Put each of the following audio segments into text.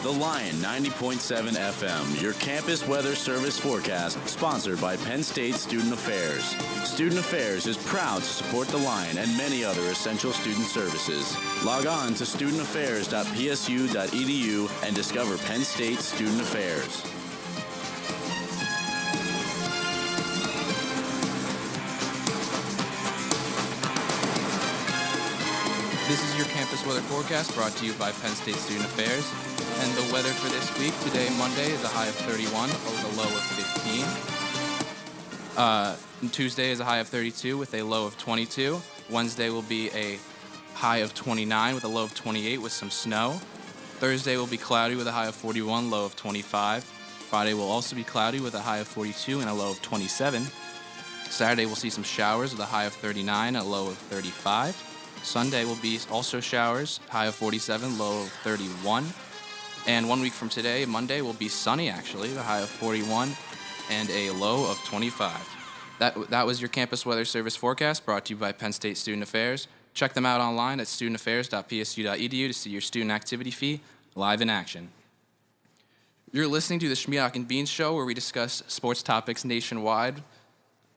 The Lion 90.7 FM, your campus weather service forecast, sponsored by Penn State Student Affairs. Student Affairs is proud to support The Lion and many other essential student services. Log on to studentaffairs.psu.edu and discover Penn State Student Affairs. This is your campus weather forecast brought to you by Penn State Student Affairs. And the weather for this week, today, Monday, is a high of 31 with a low of 15. And Tuesday is a high of 32 with a low of 22. Wednesday will be a high of 29 with a low of 28 with some snow. Thursday will be cloudy with a high of 41, low of 25. Friday will also be cloudy with a high of 42 and a low of 27. Saturday we'll see some showers with a high of 39 and a low of 35. Sunday will be also showers, high of 47, low of 31. And 1 week from today, Monday, will be sunny, actually, a high of 41 and a low of 25. That was your campus weather service forecast brought to you by Penn State Student Affairs. Check them out online at studentaffairs.psu.edu to see your student activity fee live in action. You're listening to the Shmeedock and Beans Show, where we discuss sports topics nationwide.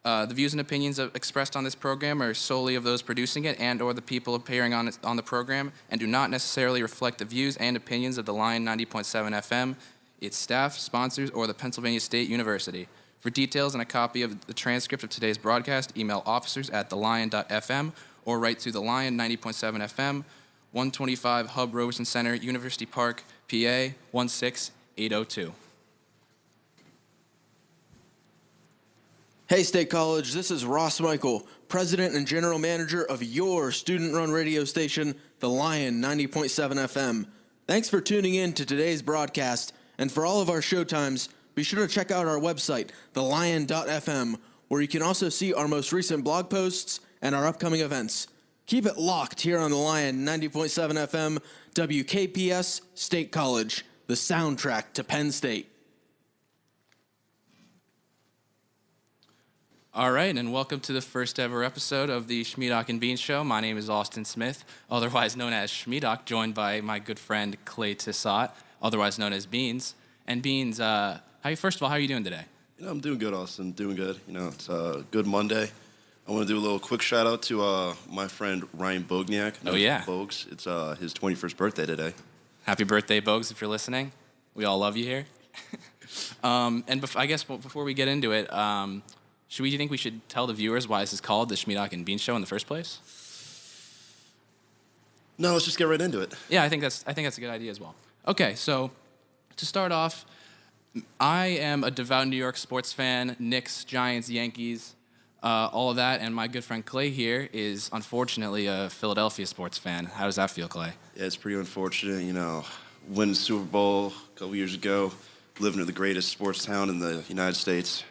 The views and opinions expressed on this program are solely of those producing it and or the people appearing on the program and do not necessarily reflect the views and opinions of the Lion 90.7 FM, its staff, sponsors, or the Pennsylvania State University. For details and a copy of the transcript of today's broadcast, email officers@thelion.fm or write to the Lion 90.7 FM, 125 Hub Roberson Center, University Park, PA 16802. Hey, State College, this is Ross Michael, President and General Manager of your student-run radio station, The Lion 90.7 FM. Thanks for tuning in to today's broadcast, and for all of our showtimes, be sure to check out our website, thelion.fm, where you can also see our most recent blog posts and our upcoming events. Keep it locked here on The Lion 90.7 FM, WKPS State College, the soundtrack to Penn State. All right, and welcome to the first ever episode of the Shmeedock and Beans Show. My name is Austin Smith, otherwise known as Shmeedock, joined by my good friend Clay Tissot, otherwise known as Beans. And Beans, first of all, how are you doing today? I'm doing good, Austin. Doing good. It's a good Monday. I want to do a little quick shout out to my friend Ryan Bogniak. Oh yeah, Bogues. It's his 21st birthday today. Happy birthday, Bogues! If you're listening, we all love you here. I guess before we get into it. Do you think we should tell the viewers why this is called the Shmeedock and Beans Show in the first place? No, let's just get right into it. Yeah, I think that's a good idea as well. Okay, so to start off, I am a devout New York sports fan, Knicks, Giants, Yankees, all of that, and my good friend Clay here is unfortunately a Philadelphia sports fan. How does that feel, Clay? Yeah, it's pretty unfortunate. Winning the Super Bowl a couple years ago, living in the greatest sports town in the United States.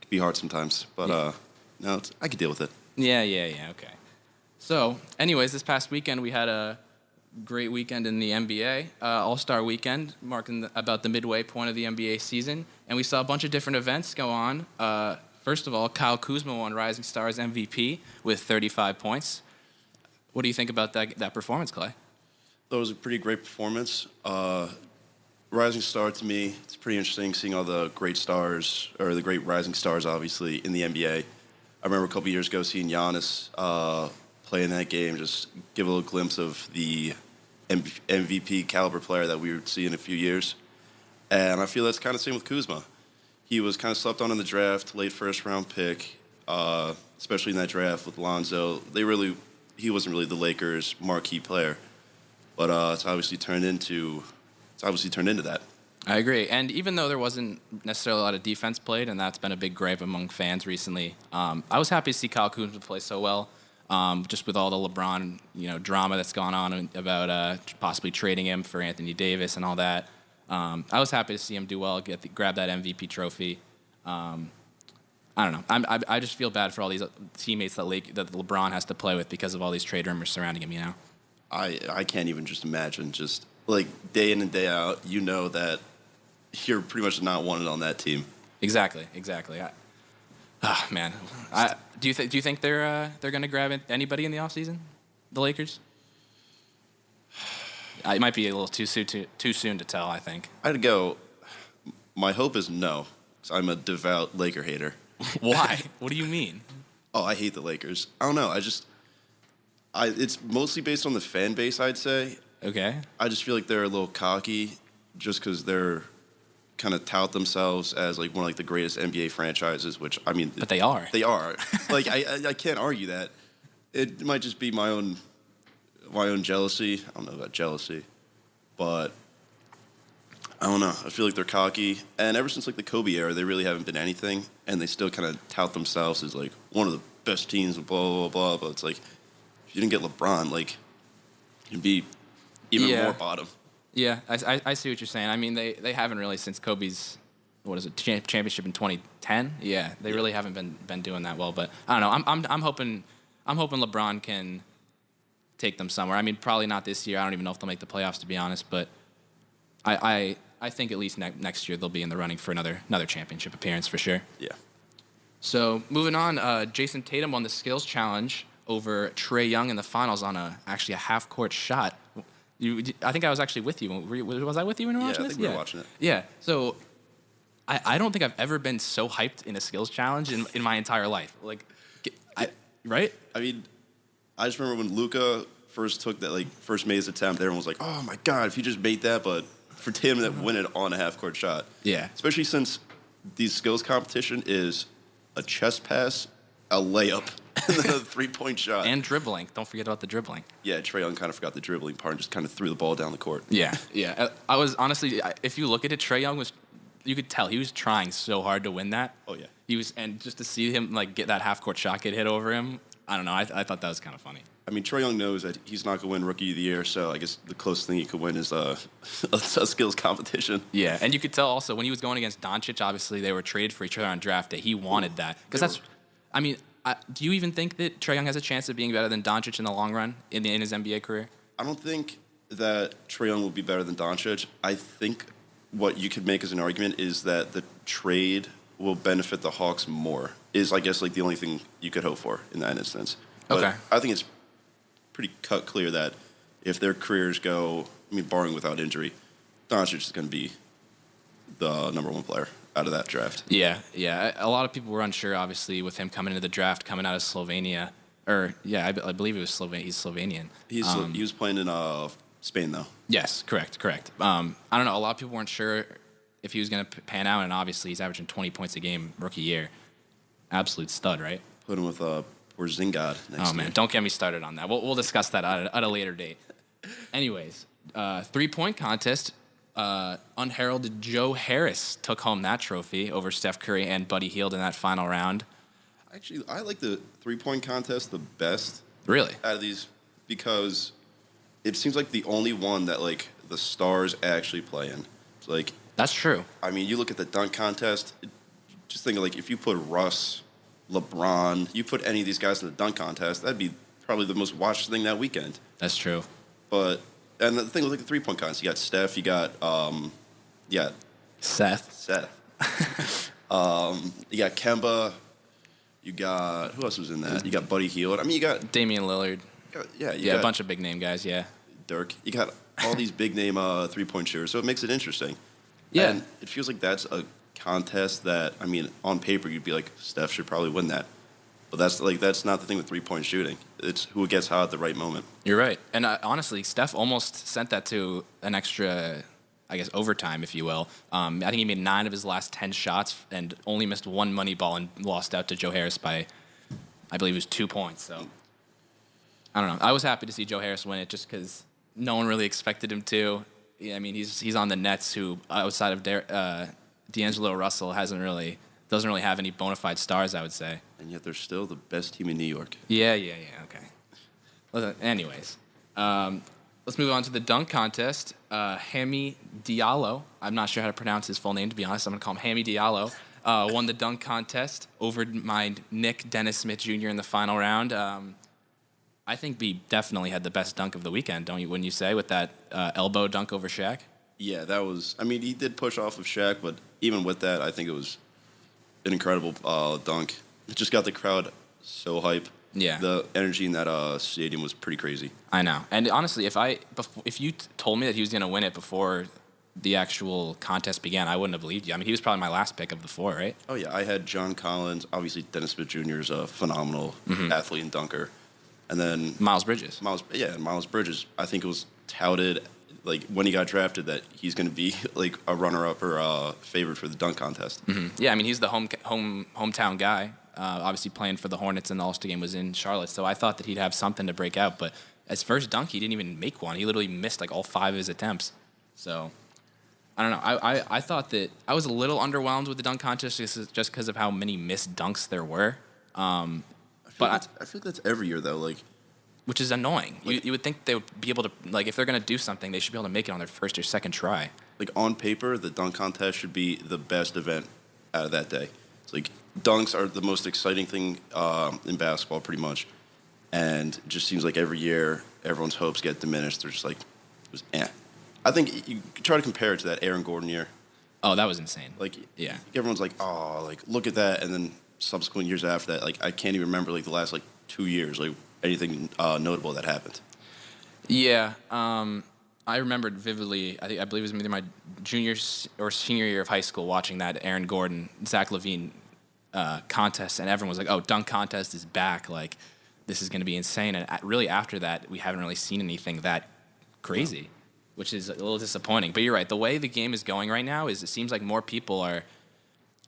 Be hard sometimes, but no, I can deal with it. Yeah, okay. So, anyways, this past weekend we had a great weekend in the NBA, All-Star Weekend, marking about the midway point of the NBA season, and we saw a bunch of different events go on. First of all, Kyle Kuzma won Rising Stars MVP with 35 points. What do you think about that performance, Clay? That was a pretty great performance. Rising star to me, it's pretty interesting seeing all the great stars, or the great rising stars, obviously, in the NBA. I remember a couple years ago seeing Giannis play in that game, just give a little glimpse of the MVP caliber player that we would see in a few years. And I feel that's kind of the same with Kuzma. He was kind of slept on in the draft, late first-round pick, especially in that draft with Lonzo. He wasn't really the Lakers' marquee player, but it's obviously turned into that. I agree. And even though there wasn't necessarily a lot of defense played, and that's been a big gripe among fans recently, I was happy to see Kyle Kuzma play so well, just with all the LeBron drama that's gone on about possibly trading him for Anthony Davis and all that. I was happy to see him do well, grab that MVP trophy. I don't know. I just feel bad for all these teammates that LeBron has to play with because of all these trade rumors surrounding him, I can't even just imagine day in and day out, that you're pretty much not wanted on that team. Exactly. Man. Do you think they're going to grab anybody in the offseason? The Lakers? It might be a little too soon to tell, I think. I'd go. My hope is no, 'cause I'm a devout Laker hater. Why? What do you mean? Oh, I hate the Lakers. I don't know. It's mostly based on the fan base, I'd say. Okay. I just feel like they're a little cocky, just because they're kind of tout themselves as like one of like the greatest NBA franchises. Which I mean, But they are. They are. Like I can't argue that. It might just be my own jealousy. I don't know about jealousy, but I don't know. I feel like they're cocky, and ever since like the Kobe era, they really haven't been anything, and they still kind of tout themselves as like one of the best teams and blah blah blah. But it's like if you didn't get LeBron, like you'd be even more bottom. Yeah, I see what you're saying. I mean, they haven't really since Kobe's championship in 2010. Yeah, they really haven't been doing that well. But I don't know. I'm hoping LeBron can take them somewhere. I mean, probably not this year. I don't even know if they'll make the playoffs, to be honest. But I think at least next year they'll be in the running for another championship appearance for sure. Yeah. So moving on, Jason Tatum won the skills challenge over Trae Young in the finals on actually a half-court shot. I think I was actually with you. Was I with you when we were watching this? I think we were watching it. Yeah. So I don't think I've ever been so hyped in a skills challenge in my entire life. Like, right? I mean, I just remember when Luka first made his attempt, everyone was like, "Oh my God, if he just made that!" But for Tatum to win it on a half-court shot, yeah. Especially since these skills competition is a chest pass, a layup, and then a three-point shot. And dribbling. Don't forget about the dribbling. Yeah, Trae Young kind of forgot the dribbling part and just kind of threw the ball down the court. Yeah, yeah. I was honestly, if you look at it, Trae Young you could tell he was trying so hard to win that. Oh yeah. And just to see him like get that half-court shot get hit over him, I don't know. I thought that was kind of funny. I mean, Trae Young knows that he's not going to win Rookie of the Year, so I guess the closest thing he could win is a skills competition. Yeah, and you could tell also when he was going against Doncic, obviously they were traded for each other on draft day. He wanted that. Because do you even think that Trae Young has a chance of being better than Doncic in the long run in his NBA career? I don't think that Trae Young will be better than Doncic. I think what you could make as an argument is that the trade will benefit the Hawks more, is I guess like the only thing you could hope for in that instance. But okay. I think it's pretty cut clear that if their careers go, I mean, barring without injury, Doncic is going to be the number one player out of that draft. Yeah. A lot of people were unsure, obviously, with him coming into the draft, coming out of Slovenia. I believe it was He's Slovenian. He was playing in Spain, though. Yes, correct. I don't know. A lot of people weren't sure if he was going to pan out, and obviously he's averaging 20 points a game rookie year. Absolute stud, right? Put him with Porzingis next Oh, man, year. don't get me started on that. We'll discuss that at a later date. Anyways, 3-point contest. Unheralded Joe Harris took home that trophy over Steph Curry and Buddy Hield in that final round. Actually, I like the 3-point contest the best. Really? Out of these, because it seems like the only one that like the stars actually play in. It's like that's true. I mean, you look at the dunk contest. Just think of like if you put Russ, LeBron, you put any of these guys in the dunk contest, that'd be probably the most watched thing that weekend. That's true. And the thing with like the 3-point contest, you got Steph, you got Seth. You got Kemba, you got who else was in that? You got Buddy Hield. I mean, you got Damian Lillard. You got got a bunch of big name guys. Yeah. Dirk. You got all these big name 3-point shooters, so it makes it interesting. Yeah. And it feels like that's a contest that, I mean, on paper you'd be like Steph should probably win that. But that's not the thing with 3-point shooting. It's who gets hot at the right moment. You're right. And honestly, Steph almost sent that to an extra, I guess, overtime, if you will. I think he made 9 of his last 10 shots and only missed 1 money ball and lost out to Joe Harris by, I believe it was 2 points. So, I don't know. I was happy to see Joe Harris win it just because no one really expected him to. Yeah, I mean, he's on the Nets, who, outside of D'Angelo Russell, doesn't really have any bona fide stars, I would say. And yet they're still the best team in New York. Yeah, okay. Well, anyways, let's move on to the dunk contest. Hammy Diallo, I'm not sure how to pronounce his full name, to be honest. I'm going to call him Hammy Diallo, won the dunk contest over my Nick Dennis Smith Jr. in the final round. I think B definitely had the best dunk of the weekend, wouldn't you say, with that elbow dunk over Shaq? Yeah, that was, I mean, he did push off of Shaq, but even with that, I think it was an incredible dunk. It just got the crowd so hype. Yeah. The energy in that stadium was pretty crazy. I know. And honestly, if you told me that he was going to win it before the actual contest began, I wouldn't have believed you. I mean, he was probably my last pick of the 4, right? Oh, yeah. I had John Collins. Obviously, Dennis Smith Jr. is a phenomenal athlete and dunker. And then Miles Bridges. Miles Bridges. I think it was touted, like, when he got drafted that he's going to be, like, a runner-up or favorite for the dunk contest. Yeah, I mean, he's the hometown guy. Obviously playing for the Hornets, and the All-Star game was in Charlotte. So I thought that he'd have something to break out. But as first dunk, he didn't even make one. He literally missed, like, all 5 of his attempts. So I don't know. I thought that I was a little underwhelmed with the dunk contest just because of how many missed dunks there were. I feel like that's every year, though. Like, which is annoying. You would think they would be able to, like, if they're going to do something, they should be able to make it on their first or second try. like, on paper, the dunk contest should be the best event out of that day. It's like, dunks are the most exciting thing in basketball, pretty much. And it just seems like every year, everyone's hopes get diminished. They're just like, it was eh. I think you try to compare it to that Aaron Gordon year. Oh, that was insane. Like, yeah. Everyone's like, oh, like, look at that. And then subsequent years after that, like, I can't even remember, like, the last, like, 2 years, like, anything notable that happened. Yeah. I remembered vividly, I believe it was either my junior or senior year of high school, watching that Aaron Gordon, Zach LaVine contest, and everyone was like, oh, dunk contest is back. Like, this is going to be insane. And really, after that, we haven't really seen anything that crazy. No. Which is a little disappointing. But you're right. The way the game is going right now is it seems like more people are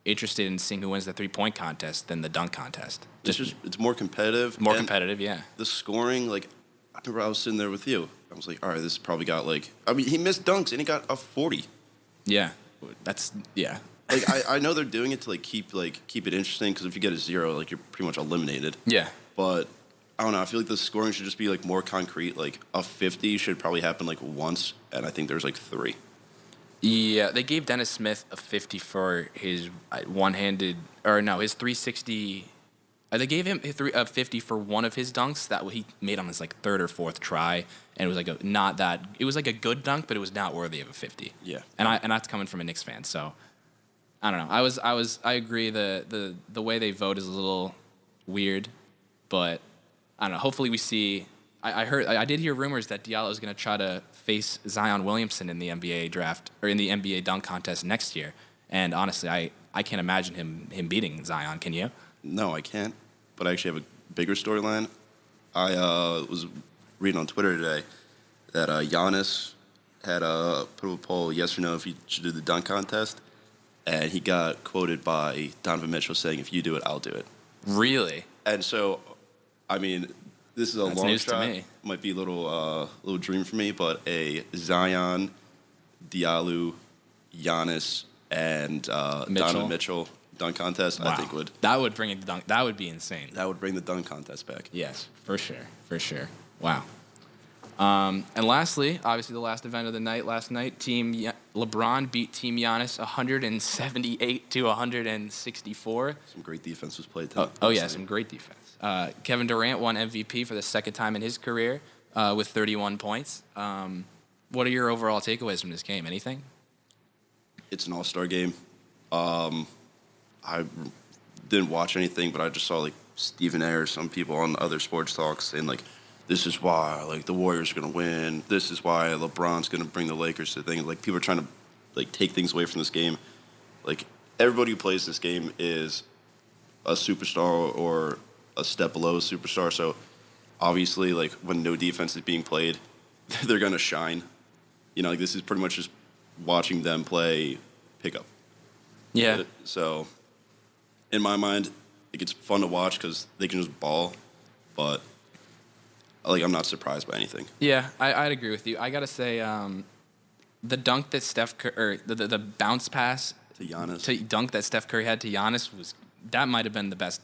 interested in seeing who wins the three-point contest than the dunk contest. It's more competitive. More competitive, yeah. The scoring, like, I remember I was sitting there with you. I was like, all right, this probably got, like, I mean, he missed dunks and he got a 40. Yeah. Yeah. Like, I know they're doing it to, like, keep it interesting, because if you get a 0, like, you're pretty much eliminated. Yeah. But I don't know. I feel like the scoring should just be, like, more concrete. Like, a 50 should probably happen, like, once, and I think there's, like, 3. Yeah, they gave Dennis Smith a 50 for his one-handed, or no, his 360. They gave him a 50 for one of his dunks that he made on his, like, 3rd or 4th try, and it was like it was like a good dunk, but it was not worthy of a 50. Yeah. And that's coming from a Knicks fan, so I don't know. I agree the way they vote is a little weird, but I don't know. Hopefully we see. I did hear rumors that Diallo is going to try to face Zion Williamson in the NBA draft or in the NBA dunk contest next year. And honestly, I can't imagine him beating Zion. Can you? No, I can't. But I actually have a bigger storyline. I was reading on Twitter today that Giannis had put up a poll, yes or no, if he should do the dunk contest. And he got quoted by Donovan Mitchell saying, if you do it, I'll do it. Really? And so, I mean, this is a That's long news shot. to me. Might be a little dream for me, but a Zion, Diallo, Giannis, and Donovan Mitchell dunk contest, wow. I think would. That would bring it to dunk. That would be insane. That would bring the dunk contest back. Yes, for sure. Wow. And lastly, obviously the last event of the night, last night, Team LeBron beat Team Giannis 178 to 164. Some great defense was played tonight. Oh yeah, some great defense. Kevin Durant won MVP for the second time in his career with 31 points. What are your overall takeaways from this game? Anything? It's an all-star game. I didn't watch anything, but I just saw, like, Stephen A. or some people on other sports talks saying, like, this is why, like, the Warriors are going to win. This is why LeBron's going to bring the Lakers to the thing. Like, people are trying to, like, take things away from this game. Like, everybody who plays this game is a superstar or a step below a superstar. So, obviously, like, when no defense is being played, they're going to shine. You know, like, this is pretty much just watching them play pickup. Yeah. So, in my mind, like, it's fun to watch because they can just ball, but, like, I'm not surprised by anything. Yeah, I'd agree with you. I gotta say, the dunk that Steph Curry, the bounce pass To Giannis. to dunk that Steph Curry had to Giannis that might have been the best,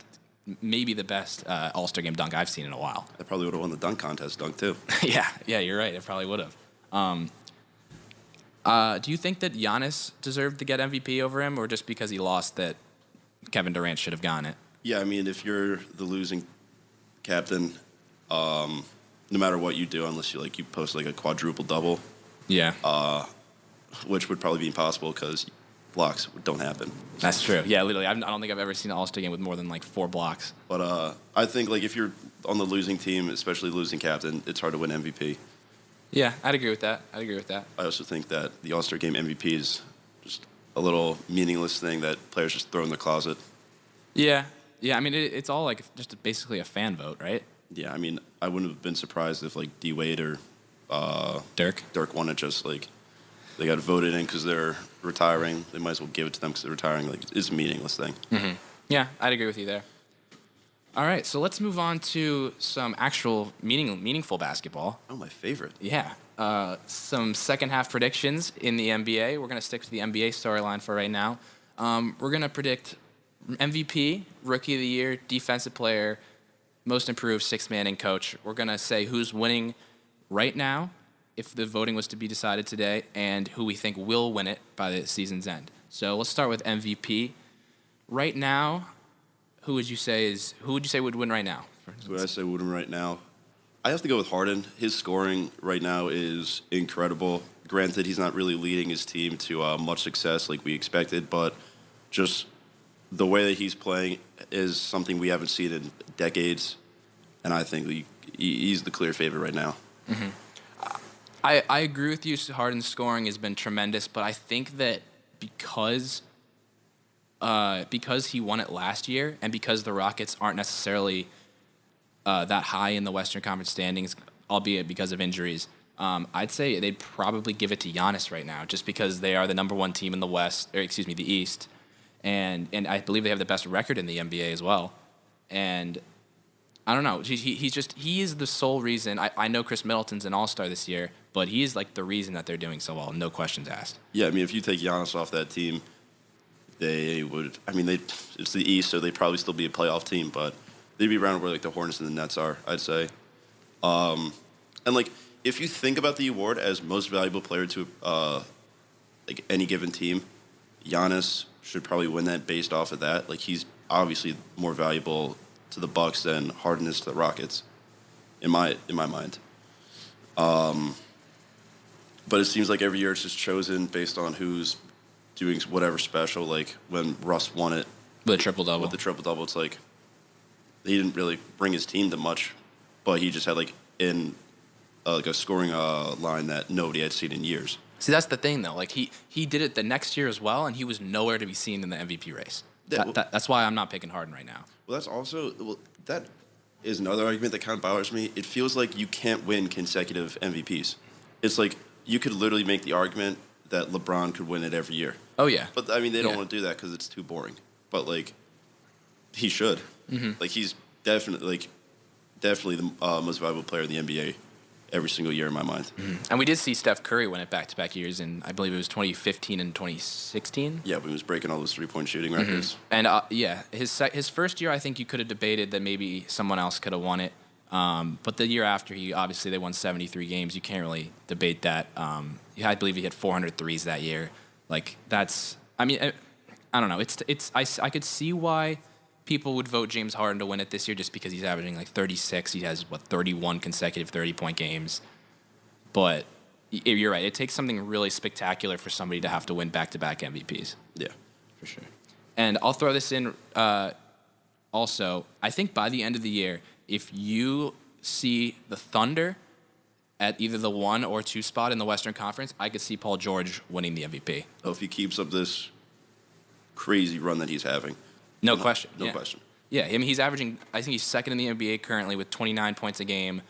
maybe the best All-Star game dunk I've seen in a while. I probably would have won the dunk contest dunk, too. yeah, you're right. It probably would have. Do you think that Giannis deserved to get MVP over him, or just because he lost that Kevin Durant should have gotten it? Yeah, I mean, if you're the losing captain, no matter what you do, unless you post, like, a quadruple double, Yeah. which would probably be impossible because blocks don't happen. That's true. Yeah, literally. I don't think I've ever seen an All-Star game with more than like 4 blocks. But I think like if you're on the losing team, especially losing captain, it's hard to win MVP. Yeah, I'd agree with that. I also think that the All-Star Game MVP is just a little meaningless thing that players just throw in their closet. Yeah. I mean, it's all like just basically a fan vote, right? Yeah, I mean, I wouldn't have been surprised if like D Wade or Dirk won it. Just like they got voted in because they're retiring. They might as well give it to them because they're retiring. Like it's a meaningless thing. Mm-hmm. Yeah, I'd agree with you there. All right, so let's move on to some actual meaningful basketball. Oh, my favorite. Yeah. Some second half predictions in the NBA. We're going to stick to the NBA storyline for right now. We're going to predict MVP, Rookie of the Year, Defensive Player, Most Improved, Sixth Man, and Coach. We're going to say who's winning right now, if the voting was to be decided today, and who we think will win it by the season's end. So let's start with MVP. Right now, who would you say would win right now? Who would I say would win right now? I have to go with Harden. His scoring right now is incredible. Granted, he's not really leading his team to much success like we expected, but just the way that he's playing is something we haven't seen in decades, and I think he's the clear favorite right now. Mm-hmm. I agree with you. Harden's scoring has been tremendous, but I think that because he won it last year and because the Rockets aren't necessarily that high in the Western Conference standings, albeit because of injuries, I'd say they'd probably give it to Giannis right now just because they are the number 1 team in the East. And I believe they have the best record in the NBA as well. And I don't know. He is the sole reason. I know Chris Middleton's an all-star this year, but he is like the reason that they're doing so well, no questions asked. Yeah, I mean, if you take Giannis off that team, they would. I mean, it's the East, so they'd probably still be a playoff team, but they'd be around where like the Hornets and the Nets are, I'd say. And like, if you think about the award as most valuable player to like any given team, Giannis should probably win that based off of that. Like, he's obviously more valuable to the Bucks than Harden is to the Rockets, in my mind. But it seems like every year it's just chosen based on who's doing whatever special. Like when Russ won it with the triple-double. It's like he didn't really bring his team to much, but he just had like a scoring line that nobody had seen in years. See, that's the thing, though. Like, he did it the next year as well, and he was nowhere to be seen in the MVP race. Yeah, that's why I'm not picking Harden right now. Well, that is another argument that kind of bothers me. It feels like you can't win consecutive MVPs. It's like you could literally make the argument that LeBron could win it every year. Oh, yeah. But, I mean, they don't want to do that because it's too boring. But, like, he should. Mm-hmm. Like, he's definitely the most valuable player in the NBA every single year in my mind. Mm-hmm. And we did see Steph Curry win it back-to-back years in, I believe it was 2015 and 2016. Yeah, but he was breaking all those three-point shooting records. Mm-hmm. And, his first year, I think you could have debated that maybe someone else could have won it. But the year after, they won 73 games. You can't really debate that. I believe he hit 400 threes that year. Like, that's... I mean, I don't know. I could see why people would vote James Harden to win it this year just because he's averaging like 36. He has, 31 consecutive 30-point games. But you're right. It takes something really spectacular for somebody to have to win back-to-back MVPs. Yeah. For sure. And I'll throw this in also. I think by the end of the year, if you see the Thunder at either the 1 or 2 spot in the Western Conference, I could see Paul George winning the MVP. Oh, if he keeps up this crazy run that he's having. No question. No question. Yeah, I mean, he's averaging, I think he's second in the NBA currently with 29 points a game.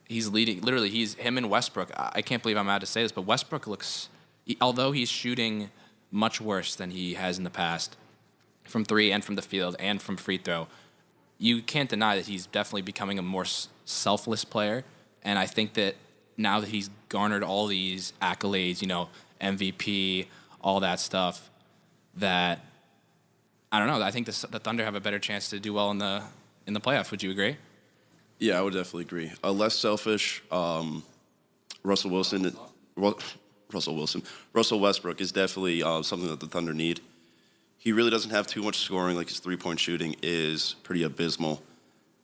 He's leading, literally, him and Westbrook. I can't believe I'm allowed to say this, but Westbrook looks, although he's shooting much worse than he has in the past from 3 and from the field and from free throw, you can't deny that he's definitely becoming a more selfless player. And I think that now that he's garnered all these accolades, MVP, all that stuff, that I don't know. I think the Thunder have a better chance to do well in the playoffs. Would you agree? Yeah, I would definitely agree. Less selfish. Russell Westbrook is definitely something that the Thunder need. He really doesn't have too much scoring. Like, his three-point shooting is pretty abysmal.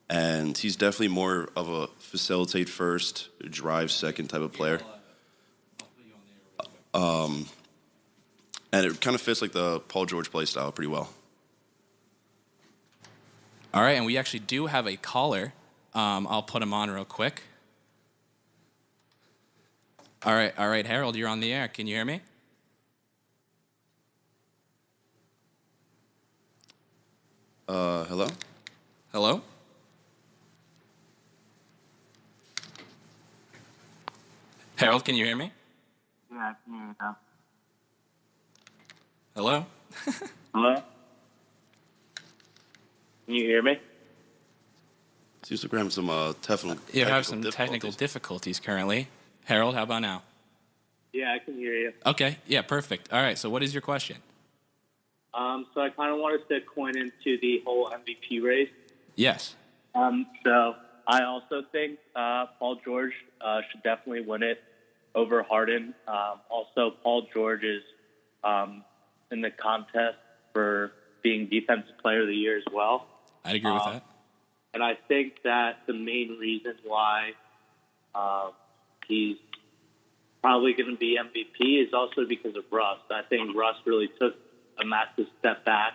And he's definitely more of a facilitate first, drive second type of player. And it kind of fits like the Paul George play style pretty well. All right, and we actually do have a caller. I'll put him on real quick. All right, Harold, you're on the air. Can you hear me? Hello? Hello? Harold, can you hear me? Yeah, I can hear you now. Hello? Hello? Can you hear me? Seems like we're having some You have some technical difficulties currently. Harold, how about now? Yeah, I can hear you. Okay, yeah, perfect. All right, so what is your question? So I kind of wanted to coin into the whole MVP race. Yes. So I also think Paul George should definitely win it over Harden. Also, Paul George is in the contest for being Defensive Player of the Year as well. I'd agree with that. And I think that the main reason why he's probably going to be MVP is also because of Russ. I think Russ really took a massive step back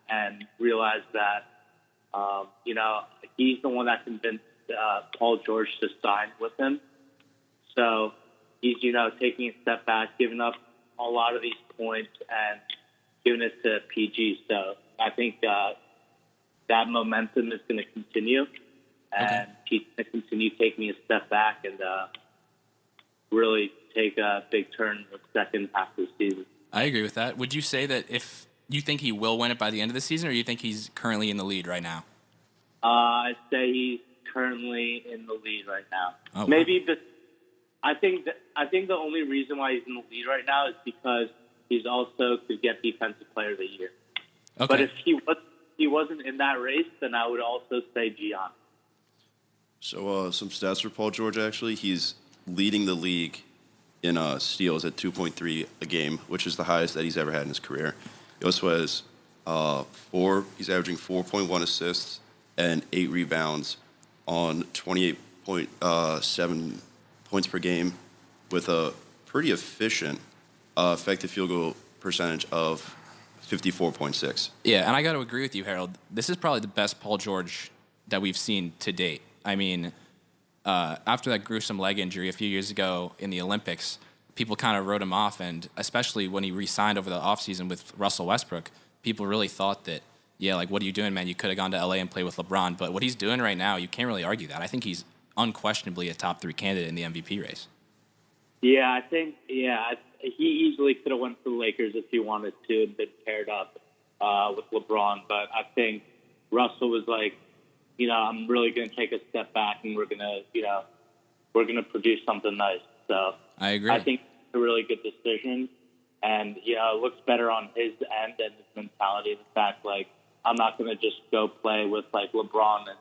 and realized that, he's the one that convinced Paul George to sign with him. So he's, taking a step back, giving up a lot of these points and giving it to PG. So I think that momentum is going to continue, and he's going to continue taking a step back and really take a big turn in the second half of the season. I agree with that. Would you say that if you think he will win it by the end of the season, or you think he's currently in the lead right now? I'd say he's currently in the lead right now. Oh, wow. Maybe, but I think the only reason why he's in the lead right now is because he's also could get Defensive Player of the Year. Okay. But if he wasn't in that race, then I would also say Gian. So some stats for Paul George, actually. He's leading the league in steals at 2.3 a game, which is the highest that he's ever had in his career. He also has he's averaging 4.1 assists and 8 rebounds on 28.7 points per game with a pretty efficient effective field goal percentage of 54.6. Yeah, and I got to agree with you, Harold. This is probably the best Paul George that we've seen to date. I mean, after that gruesome leg injury a few years ago in the Olympics, people kind of wrote him off, and especially when he re-signed over the offseason with Russell Westbrook, people really thought that, yeah, like, what are you doing, man? You could have gone to L.A. and played with LeBron. But what he's doing right now, you can't really argue that. I think he's unquestionably a top 3 candidate in the MVP race. Yeah, I think, he easily could have went to the Lakers if he wanted to and been paired up with LeBron. But I think Russell was like, I'm really going to take a step back and we're going to produce something nice. So I agree. I think it's a really good decision. And, it looks better on his end and his mentality. The fact, like, I'm not going to just go play with, like, LeBron and,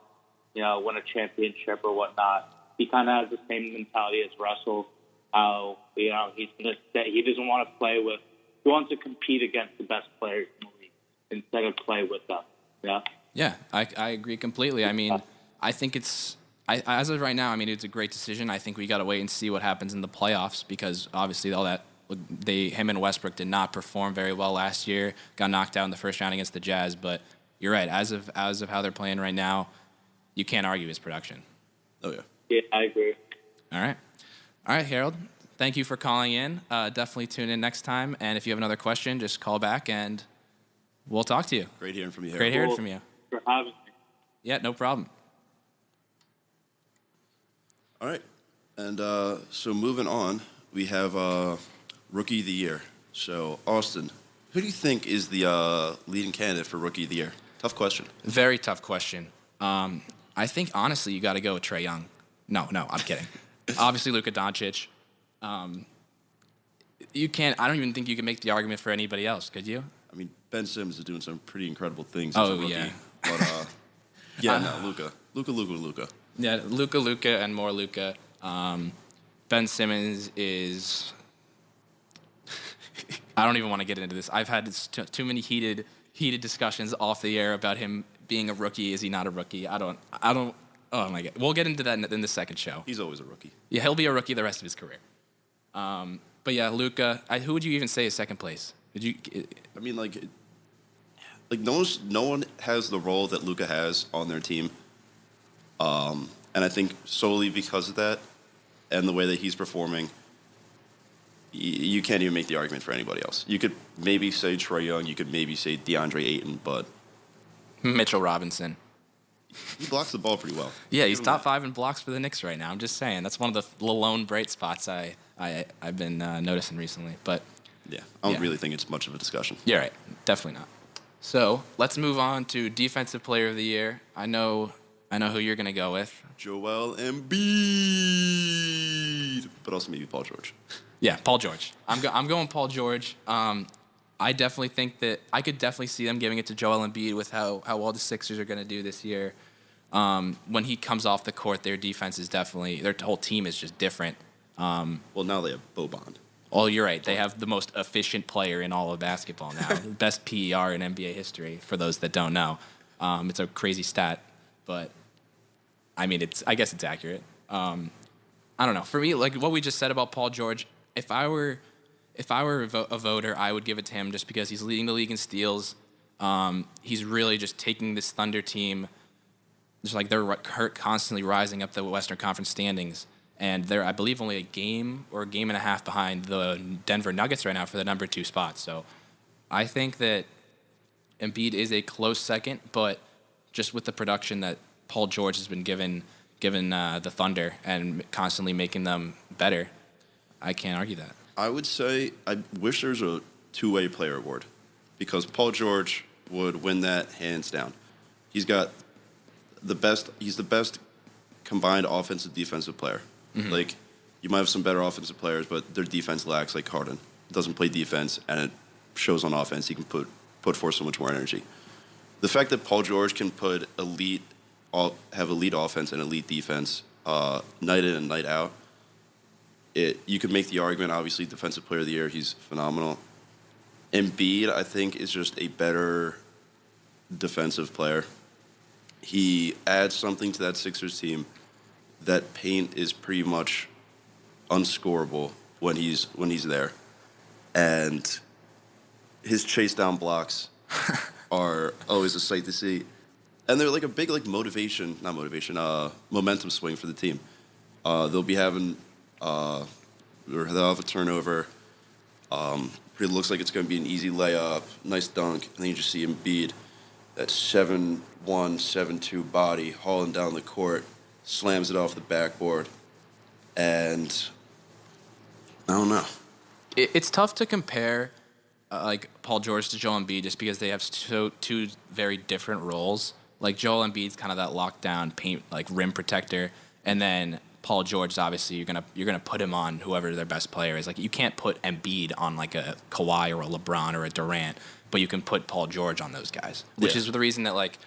win a championship or whatnot. He kind of has the same mentality as Russell. How, he's going to say he doesn't want to play with, he wants to compete against the best players in the league instead of play with them. Yeah. Yeah, I agree completely. I mean, I think as of right now, I mean, it's a great decision. I think we got to wait and see what happens in the playoffs because obviously him and Westbrook did not perform very well last year. Got knocked out in the first round against the Jazz, but you're right. As of how they're playing right now, you can't argue his production. Oh yeah. Yeah, I agree. All right, Harold. Thank you for calling in. Definitely tune in next time, and if you have another question, just call back and we'll talk to you. Great hearing from you, Harold. Great hearing from you. For having me. Yeah, no problem. All right. And so moving on, we have Rookie of the Year. So, Austin, who do you think is the leading candidate for Rookie of the Year? Tough question. Very tough question. I think, honestly, you got to go with Trae Young. No, I'm kidding. Obviously, Luka Doncic. You can't. I don't even think you can make the argument for anybody else, could you? I mean, Ben Simmons is doing some pretty incredible things Oh, as a rookie. yeah. But, Luka. Luka. Yeah, Luka, and more Luka. Ben Simmons is. I don't even want to get into this. I've had too many heated discussions off the air about him being a rookie. Is he not a rookie? I don't. Oh my God. We'll get into that in the second show. He's always a rookie. Yeah, he'll be a rookie the rest of his career. But yeah, Luka. Who would you even say is second place? Did you? I mean, like no one has the role that Luka has on their team, and I think solely because of that and the way that he's performing, you can't even make the argument for anybody else. You could maybe say Trae Young, you could maybe say DeAndre Ayton, but Mitchell Robinson. he blocks the ball pretty well. Yeah, he's top 5 in blocks for the Knicks right now. I'm just saying that's one of the lone bright spots I've been noticing recently. But Yeah, I don't really think it's much of a discussion. you're right, definitely not. So let's move on to Defensive Player of the Year. I know who you're gonna go with. Joel Embiid, but also maybe Paul George. Yeah, Paul George. I'm going Paul George. I definitely think that I could definitely see them giving it to Joel Embiid with how well the Sixers are going to do this year. When he comes off the court, their defense is definitely, their whole team is just different. Well, now they have Boban. Oh, you're right. They have the most efficient player in all of basketball now. Best PER in NBA history, for those that don't know. It's a crazy stat, but I mean, I guess it's accurate. I don't know. For me, like what we just said about Paul George, if I were a voter, I would give it to him just because he's leading the league in steals. He's really just taking this Thunder team, just like they're constantly rising up the Western Conference standings. And they're, I believe, only a game or a game and a half behind the Denver Nuggets right now for the number 2 spot. So I think that Embiid is a close second, but just with the production that Paul George has been given the Thunder and constantly making them better, I can't argue that. I would say I wish there was a two-way player award because Paul George would win that hands down. He's got the best. He's the best combined offensive defensive player. Mm-hmm. Like you might have some better offensive players, but their defense lacks. Like Harden doesn't play defense, and it shows on offense. He can put forth so much more energy. The fact that Paul George can have elite offense and elite defense night in and night out. You could make the argument, obviously, Defensive Player of the Year, he's phenomenal. Embiid, I think, is just a better defensive player. He adds something to that Sixers team. That paint is pretty much unscorable when he's there. And his chase down blocks are always a sight to see. And they're like a big momentum swing for the team. They'll be having... or they'll have a turnover. It looks like it's going to be an easy layup, nice dunk, and then you just see Embiid, that 7'1", 7'2" body hauling down the court, slams it off the backboard, and I don't know. It's tough to compare like Paul George to Joel Embiid just because they have two very different roles. Like Joel Embiid's kind of that lockdown paint, like rim protector, and then Paul George, obviously, you're gonna put him on whoever their best player is. Like you can't put Embiid on like a Kawhi or a LeBron or a Durant, but you can put Paul George on those guys, which is the reason that like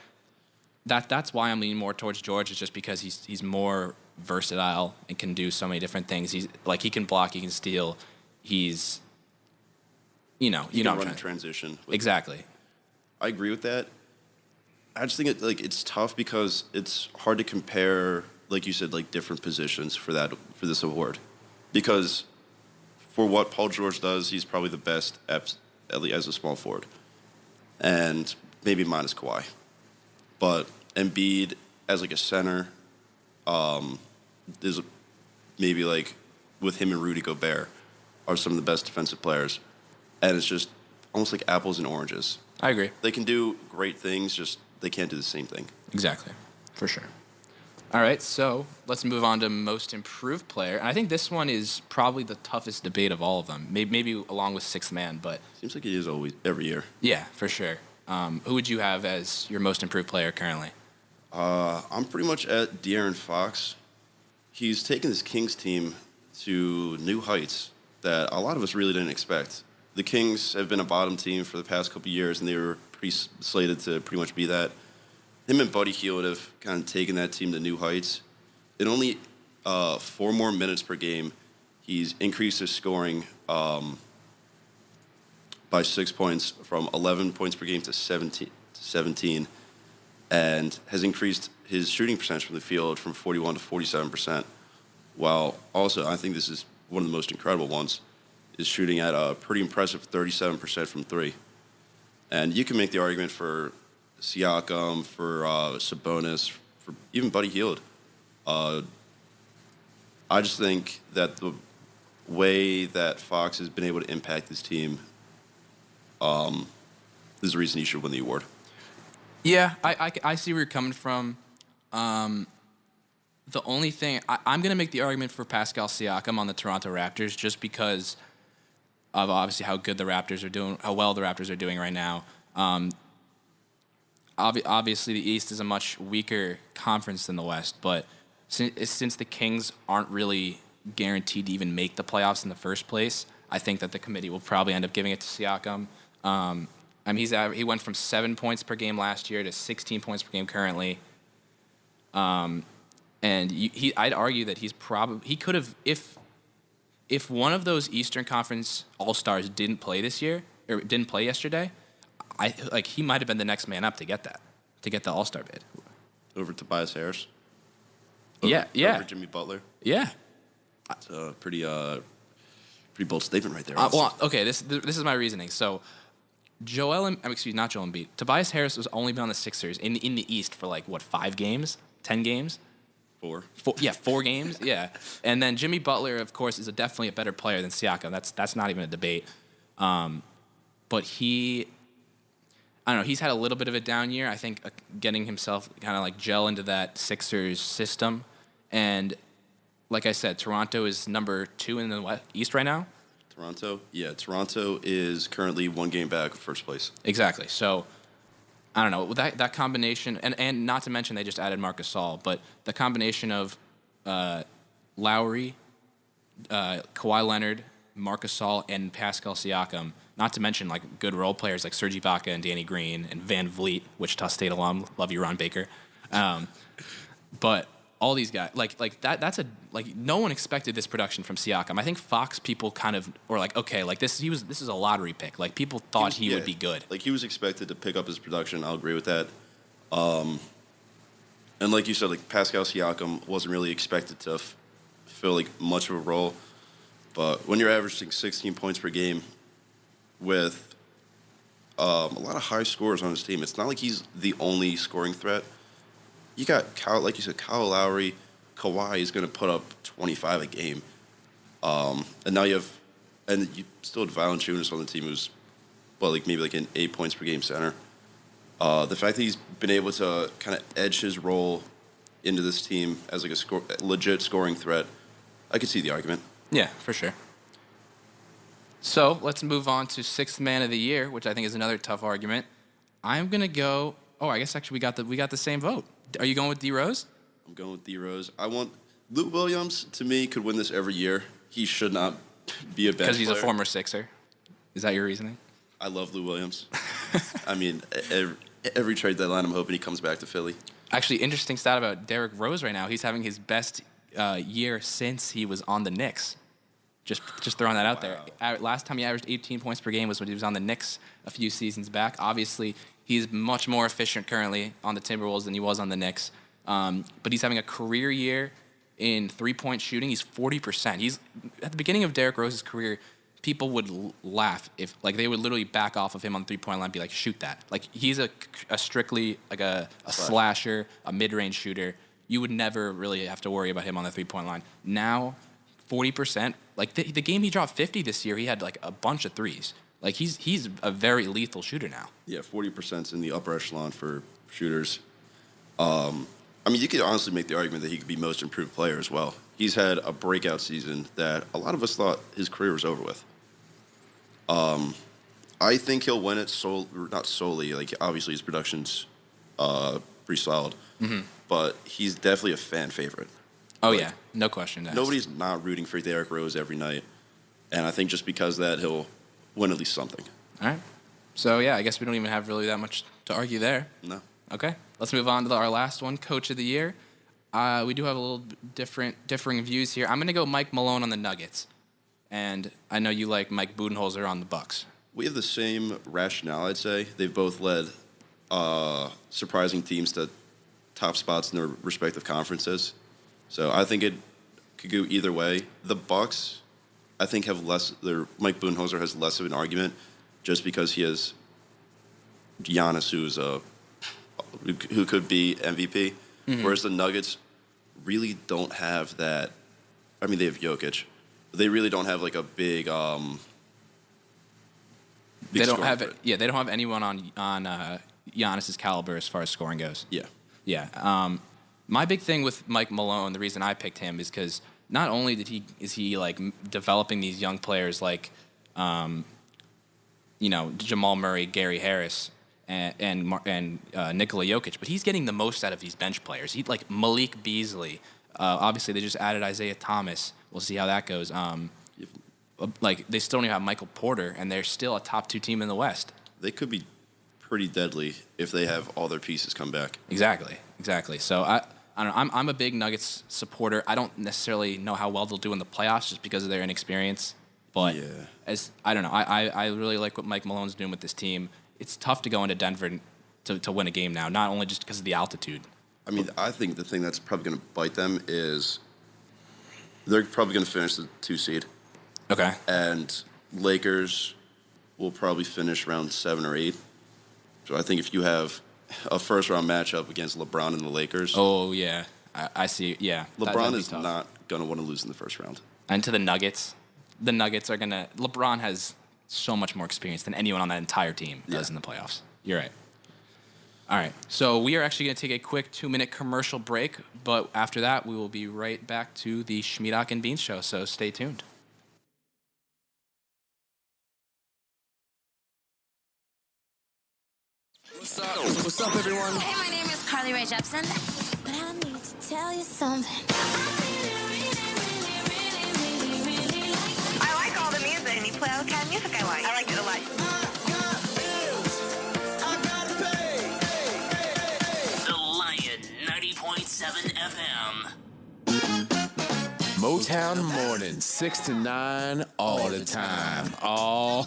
that's why I'm leaning more towards George, is just because he's more versatile and can do so many different things. He can block, he can steal, he's you know run a transition exactly. I agree with that. I just think it's tough because it's hard to compare. Like you said, like different positions for this award, because for what Paul George does, he's probably the best as a small forward, and maybe minus Kawhi. But Embiid as like a center, there's maybe like with him and Rudy Gobert are some of the best defensive players, and it's just almost like apples and oranges. I agree. They can do great things, just they can't do the same thing. Exactly, for sure. All right, so let's move on to most improved player. And I think this one is probably the toughest debate of all of them, maybe along with sixth man, but... Seems like it is always every year. Yeah, for sure. Who would you have as your most improved player currently? I'm pretty much at De'Aaron Fox. He's taken this Kings team to new heights that a lot of us really didn't expect. The Kings have been a bottom team for the past couple of years, and they were slated to pretty much be that. Him and Buddy Hield have kind of taken that team to new heights. In only 4 more minutes per game, he's increased his scoring by 6 points, from 11 points per game to 17, and has increased his shooting percentage from the field from 41 to 47%. While also, I think this is one of the most incredible ones, is shooting at a pretty impressive 37% from three. And you can make the argument for Siakam, for Sabonis, for even Buddy Hield. I just think that the way that Fox has been able to impact his team is the reason he should win the award. Yeah, I see where you're coming from. The only thing, I'm going to make the argument for Pascal Siakam on the Toronto Raptors just because of obviously how good the Raptors are doing, how well the Raptors are doing right now. Obviously, the East is a much weaker conference than the West, but since the Kings aren't really guaranteed to even make the playoffs in the first place, I think that the committee will probably end up giving it to Siakam. I mean, he went from 7 points per game last year to 16 points per game currently. And I'd argue that he could have, if one of those Eastern Conference All-Stars didn't play this year or didn't play yesterday, he might have been the next man up to get the All-Star bid. Over Tobias Harris. Yeah. Over Jimmy Butler. Yeah. It's a pretty bold statement right there. Well, okay, this is my reasoning. So, not Joel Embiid. Tobias Harris was only been on the Sixers in the East for 5 games, 10 games. 4 games. Yeah, and then Jimmy Butler, of course, is definitely a better player than Siakam. That's not even a debate. But I don't know. He's had a little bit of a down year. I think getting himself kind of gel into that Sixers system, and like I said, Toronto is number 2 in the East right now. Toronto is currently 1 game back of first place. Exactly. So I don't know, that combination, and not to mention they just added Marc Gasol, but the combination of Lowry, Kawhi Leonard, Marc Gasol, and Pascal Siakam, not to mention good role players like Serge Ibaka and Danny Green and Van Vliet, Wichita State alum, love you, Ron Baker. But all these guys, no one expected this production from Siakam. I think Fox people kind of were okay, this is a lottery pick. People thought he would be good. He was expected to pick up his production. I'll agree with that. And like you said, Pascal Siakam wasn't really expected to fill much of a role. But when you're averaging 16 points per game with a lot of high scorers on his team, it's not like he's the only scoring threat. You got Kyle Lowry. Kawhi is going to put up 25 a game. And now you still had Valanciunas on the team who's, maybe an 8 points per game center. The fact that he's been able to kind of edge his role into this team as a legit scoring threat, I could see the argument. Yeah, for sure. So let's move on to 6th man of the year, which I think is another tough argument. I'm going to go, I guess actually we got the same vote. Are you going with D Rose? I'm going with D Rose. I want Lou Williams. To me, could win this every year. He should not be a bench player. Because he's a former Sixer. Is that your reasoning? I love Lou Williams. I mean, every trade deadline, I'm hoping he comes back to Philly. Actually, interesting stat about Derrick Rose right now. He's having his best year since he was on the Knicks. Just throwing that out there. Last time he averaged 18 points per game was when he was on the Knicks a few seasons back. Obviously, he's much more efficient currently on the Timberwolves than he was on the Knicks. But he's having a career year in 3-point shooting. He's 40%. He's at the beginning of Derrick Rose's career, people would laugh if they would literally back off of him on the 3-point line and be like, shoot that. He's a strictly a slasher, a mid-range shooter. You would never really have to worry about him on the 3-point line. Now, 40%. The game he dropped 50 this year, he had a bunch of threes. He's a very lethal shooter now. Yeah, 40% in the upper echelon for shooters. I mean, you could honestly make the argument that he could be most improved player as well. He's had a breakout season that a lot of us thought his career was over with. I think he'll win it not solely. Obviously, his production's pretty solid. Mm-hmm. But he's definitely a fan favorite. Oh, yeah. No question. Nobody's not rooting for Derrick Rose every night. And I think just because of that, he'll win at least something. All right. So, yeah, I guess we don't even have really that much to argue there. No. Okay. Let's move on to our last one, Coach of the Year. We do have a little differing views here. I'm going to go Mike Malone on the Nuggets. And I know you like Mike Budenholzer on the Bucks. We have the same rationale, I'd say. They've both led surprising teams to top spots in their respective conferences. So I think it could go either way. The Bucks, I think Mike Budenholzer has less of an argument just because he has Giannis, who could be MVP, whereas the Nuggets really don't have that. I mean, they have Jokic, but they really don't have like a big. They don't have it. Yeah, they don't have anyone on Giannis's caliber as far as scoring goes. Yeah. Yeah. My big thing with Mike Malone, the reason I picked him is because not only is he like developing these young players like, Jamal Murray, Gary Harris, and Nikola Jokic, but he's getting the most out of these bench players. He like Malik Beasley. Obviously, they just added Isaiah Thomas. We'll see how that goes. Like they still don't even have Michael Porter, and they're still a top 2 team in the West. They could be pretty deadly if they have all their pieces come back. Exactly. So I don't know. I'm a big Nuggets supporter. I don't necessarily know how well they'll do in the playoffs just because of their inexperience. But I don't know. I really like what Mike Malone's doing with this team. It's tough to go into Denver to win a game now, not only just because of the altitude. I mean, I think the thing that's probably going to bite them is they're probably going to finish the 2 seed. Okay. And Lakers will probably finish around 7 or 8. So I think if you have a first-round matchup against LeBron and the Lakers. Oh, yeah. I see. Yeah. LeBron is not going to want to lose in the first round. And to the Nuggets. The Nuggets are going to... LeBron has so much more experience than anyone on that entire team does in the playoffs. You're right. All right. So we are actually going to take a quick 2-minute commercial break. But after that, we will be right back to the Shmeedock and Beans Show. So stay tuned. What's up, everyone? Hey, my name is Carly Rae Jepsen. But I need to tell you something. I like all the music, and you play all the kind of music I like. I like it a lot. The Lion 90.7 FM. Motown morning, 6 to 9, all the time. All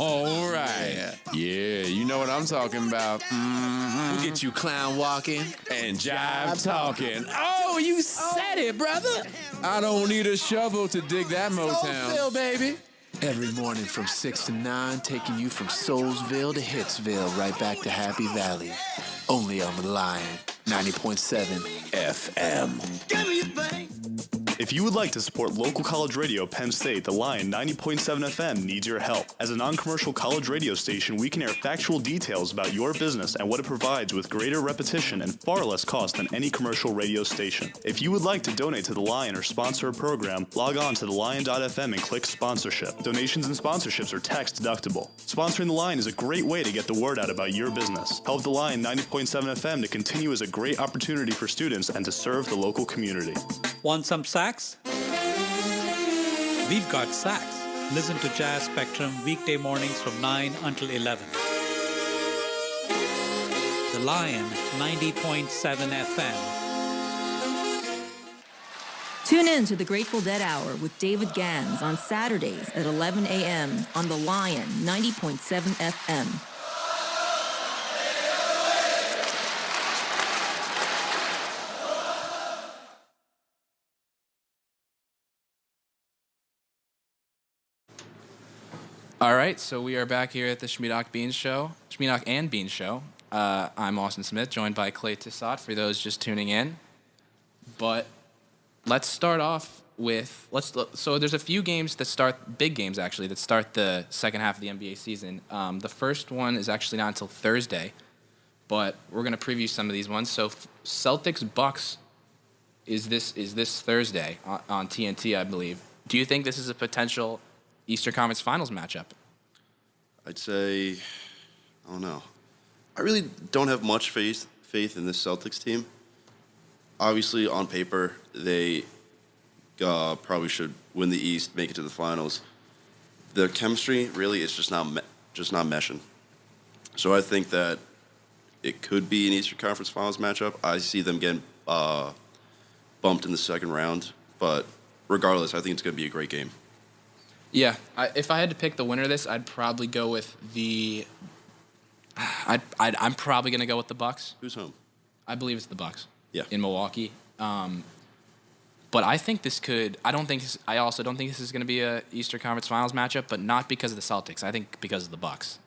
right. Yeah, you know what I'm talking about. We'll get you clown walking And jive talking. Oh, you said it, brother. I don't need a shovel to dig that Motown. Soulsville, baby. Every morning from 6 to 9, taking you from Soulsville to Hitsville, right back to Happy Valley. Only on the Lion 90.7 FM. If you would like to support local college radio Penn State, the Lion 90.7 FM needs your help. As a non-commercial college radio station, we can air factual details about your business and what it provides with greater repetition and far less cost than any commercial radio station. If you would like to donate to the Lion or sponsor a program, log on to thelion.fm and click sponsorship. Donations and sponsorships are tax deductible. Sponsoring the Lion is a great way to get the word out about your business. Help the Lion 90.7 FM to continue as a great opportunity for students and to serve the local community. Want some sax? We've got sax. Listen to Jazz Spectrum weekday mornings from 9 until 11. The Lion 90.7 FM. Tune in to the Grateful Dead Hour with David Gans on Saturdays at 11 a.m. on The Lion 90.7 FM. All right, so we are back here at the Shmeedock and Beans Show. I'm Austin Smith, joined by Clay Tissot for those just tuning in. But let's start off with so there's a few games that start big games actually that start the second half of the NBA season. The first one is actually not until Thursday, but we're going to preview some of these ones. So Celtics Bucks is this Thursday on TNT, I believe. Do you think this is a potential Eastern Conference Finals matchup? I'd say, I don't know. I really don't have much faith in this Celtics team. Obviously, on paper, they probably should win the East, make it to the finals. Their chemistry really is just not meshing. So I think that it could be an Eastern Conference Finals matchup. I see them getting bumped in the second round, but regardless, I think it's going to be a great game. Yeah, if I had to pick the winner of this, I'd probably go with the. I'm probably gonna go with the Bucks. Who's home? I believe it's the Bucks. Yeah. In Milwaukee. But I think this could. I also don't think this is going to be a Eastern Conference Finals matchup, but not because of the Celtics. I think because of the Bucks.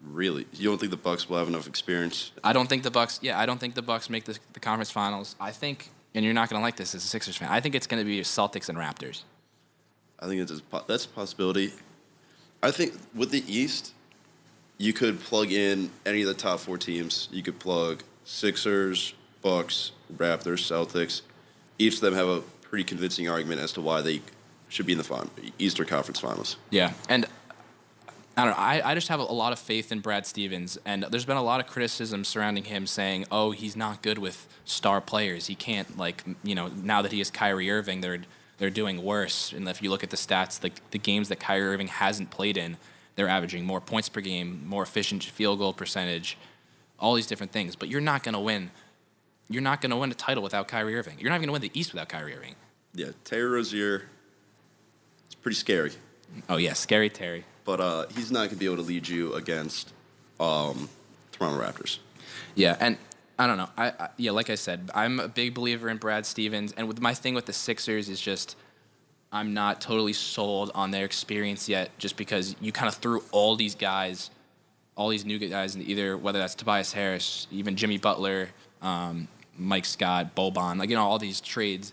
Really? You don't think the Bucks will have enough experience? I don't think the Bucks. Yeah, I don't think the Bucks make the conference finals. I think, and you're not going to like this as a Sixers fan. I think it's going to be Celtics and Raptors. I think that's a possibility. I think with the East, you could plug in any of the top 4 teams. You could plug Sixers, Bucks, Raptors, Celtics. Each of them have a pretty convincing argument as to why they should be in the Eastern Conference Finals. Yeah, and I don't know. I just have a lot of faith in Brad Stevens, and there's been a lot of criticism surrounding him saying, oh, he's not good with star players. He can't, now that he has Kyrie Irving, they're doing worse. And if you look at the stats, the games that Kyrie Irving hasn't played in, they're averaging more points per game, more efficient field goal percentage, all these different things. But you're not going to win. You're not going to win a title without Kyrie Irving. You're not going to win the East without Kyrie Irving. Yeah, Terry Rozier, it's pretty scary. Oh, yeah, scary Terry. But he's not going to be able to lead you against Toronto Raptors. Yeah, and I don't know. Like I said, I'm a big believer in Brad Stevens, and with my thing with the Sixers is just I'm not totally sold on their experience yet, just because you kind of threw all these guys, all these new guys, in either whether that's Tobias Harris, even Jimmy Butler, Mike Scott, Boban, all these trades.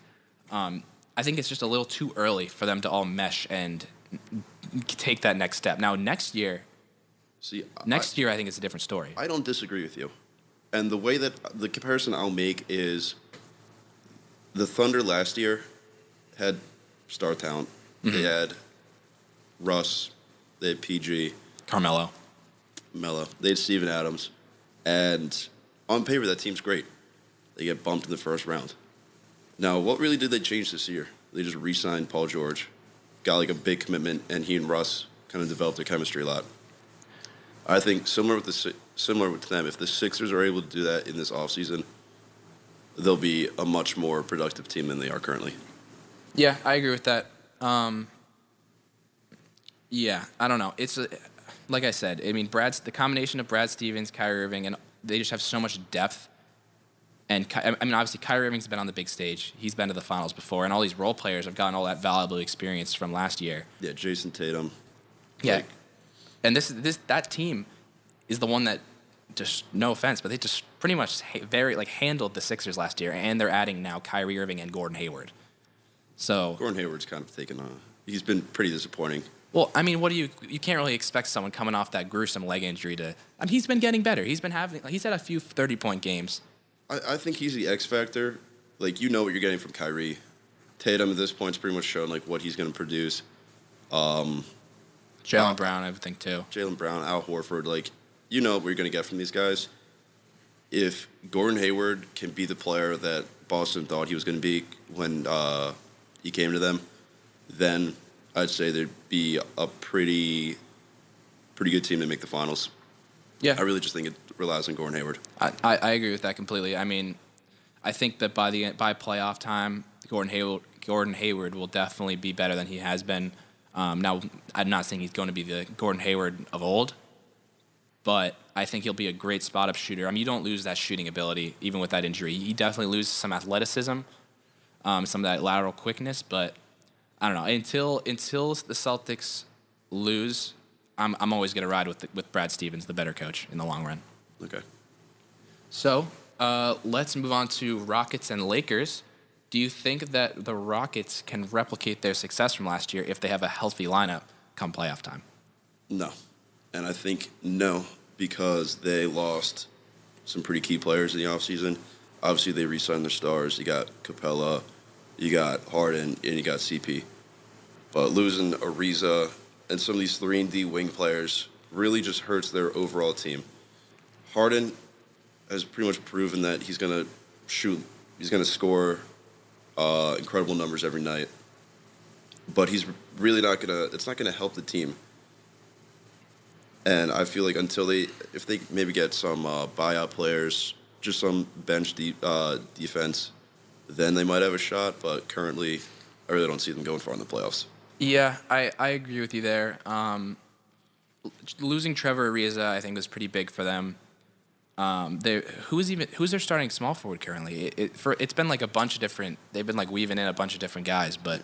I think it's just a little too early for them to all mesh and take that next step. Now, next year, I think it's a different story. I don't disagree with you. And the way that the comparison I'll make is the Thunder last year had star talent. Mm-hmm. They had Russ, they had PG, Carmelo. They had Steven Adams. And on paper, that team's great. They get bumped in the first round. Now, what really did they change this year? They just re-signed Paul George, got a big commitment, and he and Russ kind of developed their chemistry a lot. I think similar with them, if the Sixers are able to do that in this offseason, they'll be a much more productive team than they are currently. Yeah, I agree with that. Yeah, I don't know. It's like I said. I mean, the combination of Brad Stevens, Kyrie Irving, and they just have so much depth. And obviously, Kyrie Irving's been on the big stage. He's been to the finals before, and all these role players have gotten all that valuable experience from last year. Yeah, Jason Tatum. Yeah, and that team is the one that, just no offense, but they just pretty much handled the Sixers last year, and they're adding now Kyrie Irving and Gordon Hayward. So Gordon Hayward's kind of taken on. He's been pretty disappointing. Well, I mean, you can't really expect someone coming off that gruesome leg injury to. I mean, he's been getting better. He's had a few 30-point games. I think he's the X factor. What you're getting from Kyrie. Tatum at this point's pretty much shown what he's going to produce. Jaylen Brown, I would think too. Jaylen Brown, Al Horford, what you're going to get from these guys. If Gordon Hayward can be the player that Boston thought he was going to be when he came to them, then I'd say there'd be a pretty good team to make the finals. Yeah, I really just think it relies on Gordon Hayward. I agree with that completely. I mean, I think that by playoff time, Gordon Hayward will definitely be better than he has been. Now, I'm not saying he's going to be the Gordon Hayward of old, but I think he'll be a great spot-up shooter. I mean, you don't lose that shooting ability even with that injury. He definitely loses some athleticism, some of that lateral quickness, but I don't know. Until the Celtics lose, I'm always going to ride with Brad Stevens, the better coach in the long run. Okay. So let's move on to Rockets and Lakers. Do you think that the Rockets can replicate their success from last year if they have a healthy lineup come playoff time? No. And I think no, because they lost some pretty key players in the offseason. Obviously, they re-signed their stars. You got Capella, you got Harden, and you got CP. But losing Ariza and some of these 3-and-D wing players really just hurts their overall team. Harden has pretty much proven that he's going to shoot, he's going to score incredible numbers every night. But he's really it's not going to help the team. And I feel like if they maybe get some buyout players, just some bench defense, then they might have a shot. But currently, I really don't see them going far in the playoffs. Yeah, I agree with you there. Losing Trevor Ariza, I think, was pretty big for them. Who's their starting small forward currently? It's been like a bunch of different. They've been like weaving in a bunch of different guys, but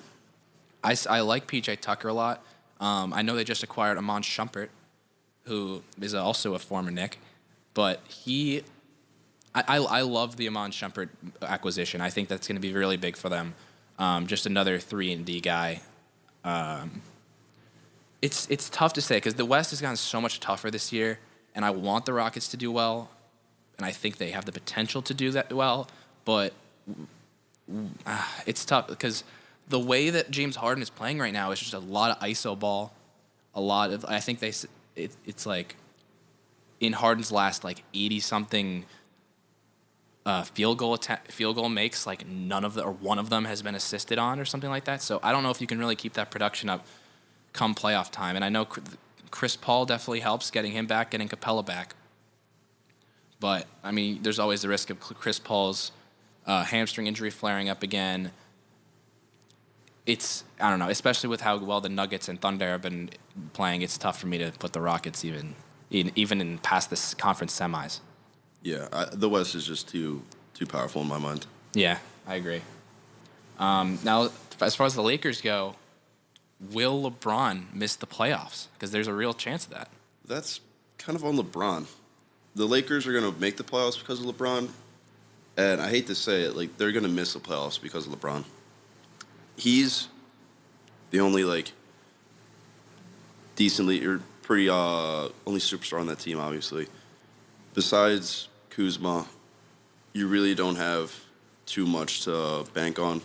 I like PJ Tucker a lot. I know they just acquired Amon Shumpert, who is also a former Knick, but I love the Amon Shumpert acquisition. I think that's going to be really big for them. Just another 3-and-D guy. It's tough to say because the West has gotten so much tougher this year, and I want the Rockets to do well, and I think they have the potential to do that well, but it's tough because the way that James Harden is playing right now is just a lot of ISO ball, I think it's like in Harden's last like 80-something field goal makes, like one of them has been assisted on or something like that. So I don't know if you can really keep that production up come playoff time. And I know Chris Paul definitely helps getting him back, getting Capella back. But I mean, there's always the risk of Chris Paul's hamstring injury flaring up again. I don't know, especially with how well the Nuggets and Thunder have been playing. It's tough for me to put the Rockets even in past this conference semis. Yeah, the West is just too powerful in my mind. Yeah, I agree. Now, as far as the Lakers go, will LeBron miss the playoffs? Because there's a real chance of that. That's kind of on LeBron. The Lakers are going to make the playoffs because of LeBron, and I hate to say it, like they're going to miss the playoffs because of LeBron. He's the only like decently or pretty only superstar on that team, obviously. Besides Kuzma, you really don't have too much to bank on.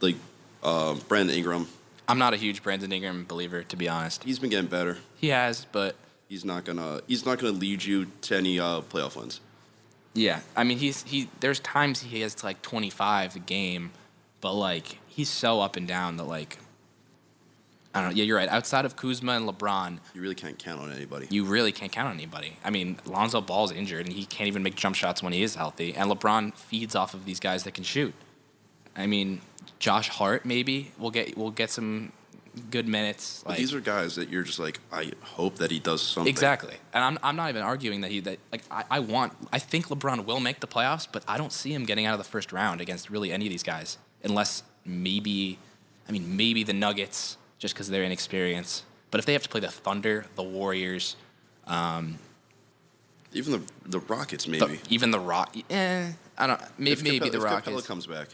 Like Brandon Ingram. I'm not a huge Brandon Ingram believer, to be honest. He's been getting better. He has, but he's not gonna lead you to any playoff wins. Yeah, I mean there's times he has like 25 a game, but like he's so up and down that like I don't know. Yeah, you're right. Outside of Kuzma and LeBron, you really can't count on anybody. You really can't count on anybody. I mean, Lonzo Ball's injured and he can't even make jump shots when he is healthy, and LeBron feeds off of these guys that can shoot. I mean, Josh Hart maybe will get some good minutes. But these are guys that you're just like, I hope that he does something. Exactly, and I'm not even arguing that I think LeBron will make the playoffs, but I don't see him getting out of the first round against really any of these guys, unless maybe the Nuggets just because they're inexperienced. But if they have to play the Thunder, the Warriors, even the Rockets, maybe I don't. Maybe the Rockets. Capella comes back.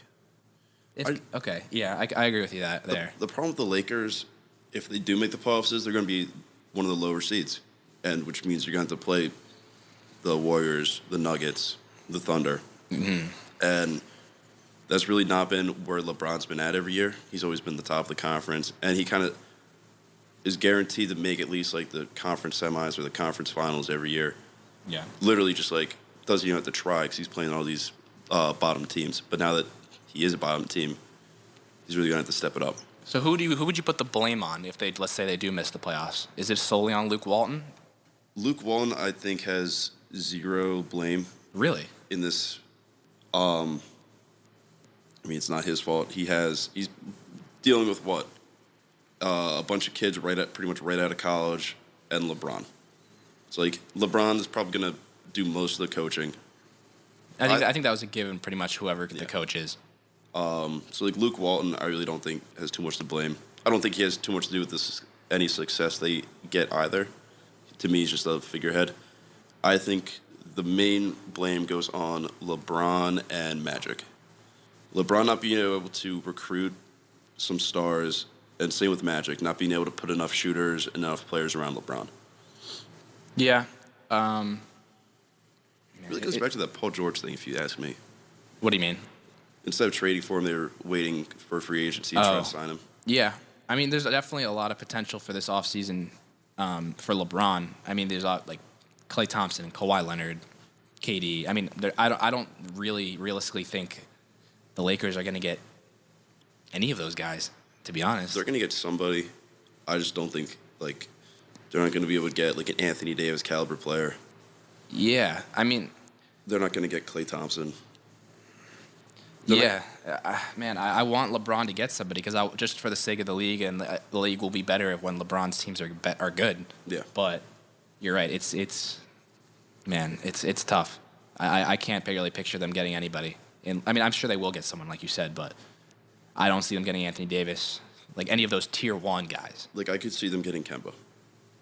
Okay, yeah, I agree with you there. The problem with the Lakers, if they do make the playoffs, is they're going to be one of the lower seeds, and which means you're going to have to play the Warriors, the Nuggets, the Thunder, and that's really not been where LeBron's been at every year. He's always been the top of the conference, and he kind of is guaranteed to make at least like the conference semis or the conference finals every year. Yeah, literally just like doesn't even have to try because he's playing all these bottom teams. But now that he is a bottom team, he's really going to have to step it up. So who would you put the blame on if let's say they do miss the playoffs? Is it solely on Luke Walton? Luke Walton, I think, has zero blame. Really? In this, I mean, it's not his fault. He's dealing with what? A bunch of kids pretty much right out of college, and LeBron. It's like LeBron is probably going to do most of the coaching. I think that was a given, pretty much whoever the coach is. So like Luke Walton, I really don't think has too much to blame. I don't think he has too much to do with any success they get either. To me, he's just a figurehead. I think the main blame goes on LeBron and Magic. LeBron not being able to recruit some stars, and same with Magic, not being able to put enough shooters, enough players around LeBron. Yeah. It really goes back to that Paul George thing, if you ask me. What do you mean? Instead of trading for him, they were waiting for free agency to try to sign him. Yeah. I mean, there's definitely a lot of potential for this offseason for LeBron. I mean, there's like Klay Thompson, Kawhi Leonard, KD. I mean, I don't really realistically think the Lakers are going to get any of those guys, to be honest. They're going to get somebody. I just don't think, like, they're not going to be able to get, like, an Anthony Davis caliber player. Yeah, I mean... They're not going to get Klay Thompson. Man, I want LeBron to get somebody because just for the sake of the league, and the league will be better when LeBron's teams are good. Yeah. But you're right. It's Man, it's tough. I can't really picture them getting anybody. I'm sure they will get someone, like you said, but I don't see them getting Anthony Davis, like any of those tier 1 guys. Like, I could see them getting Kemba.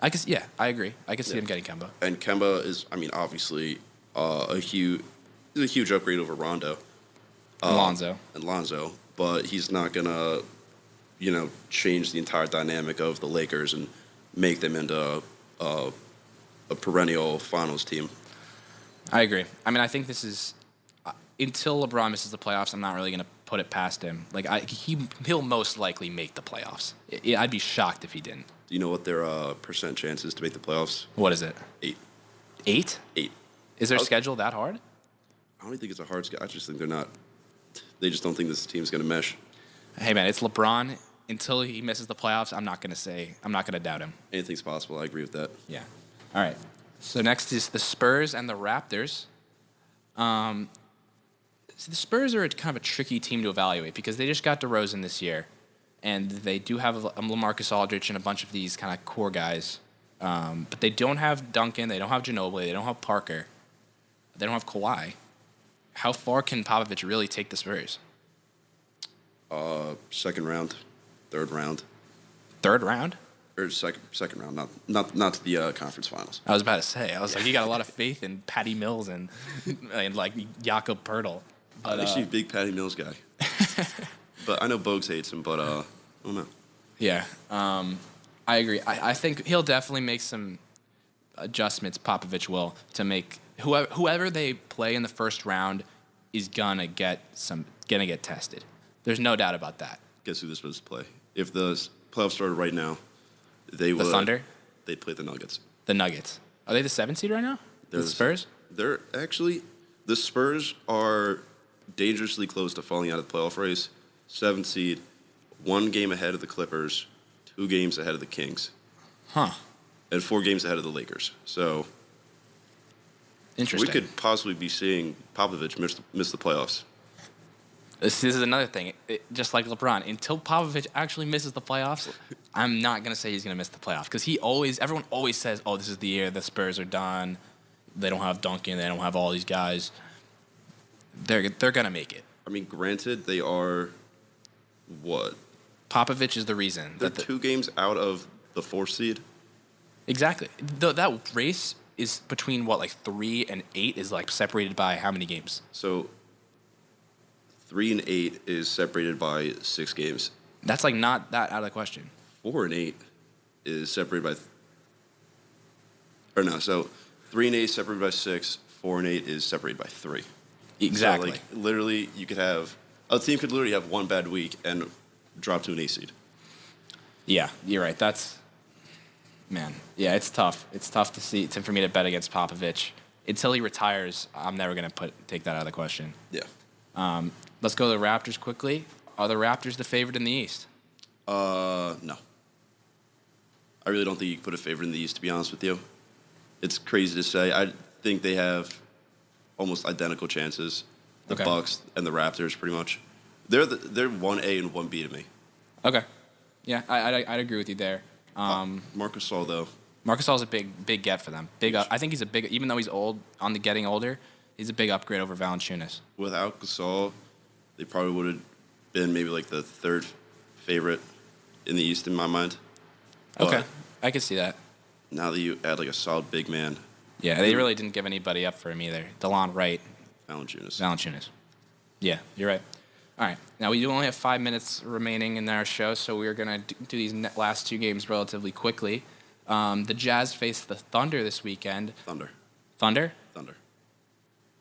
I agree. I could see them getting Kemba. And Kemba is, obviously a huge upgrade over Rondo. And Lonzo. But he's not going to, change the entire dynamic of the Lakers and make them into a perennial finals team. I agree. I think this is until LeBron misses the playoffs, I'm not really going to put it past him. Like he'll most likely make the playoffs. I'd be shocked if he didn't. Do you know what their percent chance is to make the playoffs? What is it? 8. 8? 8. Is their schedule that hard? I don't think it's a hard schedule. I just think they're not. They just don't think this team's going to mesh. Hey man, it's LeBron. Until he misses the playoffs, I'm not going to doubt him. Anything's possible. I agree with that. Yeah. All right. So next is the Spurs and the Raptors. The Spurs are kind of a tricky team to evaluate because they just got DeRozan this year, and they do have LaMarcus Aldridge and a bunch of these kind of core guys, but they don't have Duncan, they don't have Ginobili, they don't have Parker, they don't have Kawhi. How far can Popovich really take the Spurs? Second round, third round. Third round? Or second round, not to the conference finals. I was about to say, like, you got a lot of faith in Patty Mills and like Jakob Poeltl. I'm actually a big Patty Mills guy. But I know Bogues hates him, but I don't know. Yeah, I agree. I think he'll definitely make some adjustments, Popovich will, to make whoever they play in the first round is gonna get tested. There's no doubt about that. Guess who they're supposed to play? If the playoffs started right now, they would. The Thunder? They'd play the Nuggets. The Nuggets. Are they the 7th seed right now? The Spurs? They're actually, the Spurs are dangerously close to falling out of the playoff race. 7th seed, 1 game ahead of the Clippers, 2 games ahead of the Kings. Huh. And 4 games ahead of the Lakers. So interesting. We could possibly be seeing Popovich miss the playoffs. This is another thing. Just like LeBron, until Popovich actually misses the playoffs, I'm not going to say he's going to miss the playoffs because everyone always says, oh, this is the year the Spurs are done. They don't have Duncan. They don't have all these guys. They're going to make it. Granted, they are what? Popovich is the reason. They're 2 games out of the 4th seed. Exactly. That race is between, 3 and 8 is, separated by how many games? So 3 and 8 is separated by 6 games. That's, not that out of the question. 4 and 8 is separated by... so 3 and 8 is separated by 6. 4 and 8 is separated by 3. Exactly. So, literally, you could have... A team could literally have 1 bad week and drop to an 8 seed. Yeah, you're right. That's... Man, yeah, it's tough. It's tough for me to bet against Popovich. Until he retires, I'm never going to take that out of the question. Yeah. Let's go to the Raptors quickly. Are the Raptors the favorite in the East? No. I really don't think you can put a favorite in the East, to be honest with you. It's crazy to say. I think they have almost identical chances. The Bucks and the Raptors, pretty much. They're 1A and 1B to me. Okay. Yeah, I'd agree with you there. Marc Gasol, though. Marc Gasol's a big get for them. I think he's a big, even though he's getting older, he's a big upgrade over Valanciunas. Without Gasol, they probably would have been maybe the 3rd favorite in the East in my mind. Okay, I could see that. Now that you add a solid big man. Yeah, they really didn't give anybody up for him either. DeLon Wright. Valanciunas. Yeah, you're right. All right, now we do only have 5 minutes remaining in our show, so we're going to do these last 2 games relatively quickly. The Jazz face the Thunder this weekend. Thunder.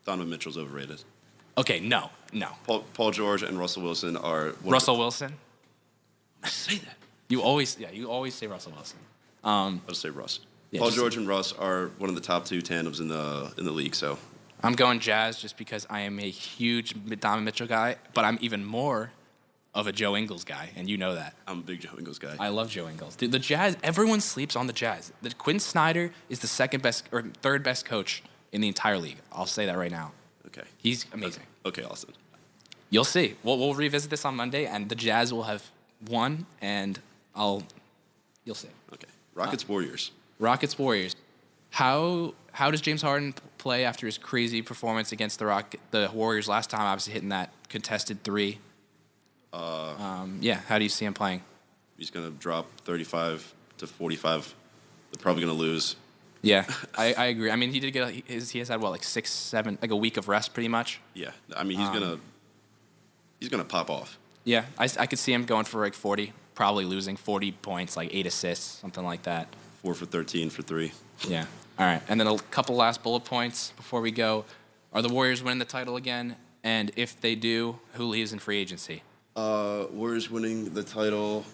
Donovan Mitchell's overrated. Okay, no. Paul George and Russell Wilson are... Russell Wilson? I say that. You always say Russell Wilson. I'll just say Russ. Yeah, Paul George and Russ are one of the top 2 tandems in the league, so... I'm going Jazz just because I am a huge Donovan Mitchell guy, but I'm even more of a Joe Ingles guy, and you know that. I'm a big Joe Ingles guy. I love Joe Ingles. Dude, the Jazz, everyone sleeps on the Jazz. Quinn Snyder is the 2nd best or 3rd best coach in the entire league. I'll say that right now. Okay. He's amazing. Okay, Austin. You'll see. We'll revisit this on Monday, and the Jazz will have won, and you'll see. Okay. Rockets Warriors. How does James Harden play after his crazy performance against the Warriors last time? Obviously hitting that contested three. Yeah, how do you see him playing? He's going to drop 35 to 45. They're probably going to lose. Yeah, I agree. I mean, he has had what, like 6, 7, like a week of rest, pretty much. Yeah, I mean he's gonna pop off. Yeah, I could see him going for like 40, probably losing 40 points, like 8 assists, something like that. 4 for 13 for 3. Yeah. All right, and then a couple last bullet points before we go. Are the Warriors winning the title again? And if they do, who leaves in free agency? Warriors winning the title.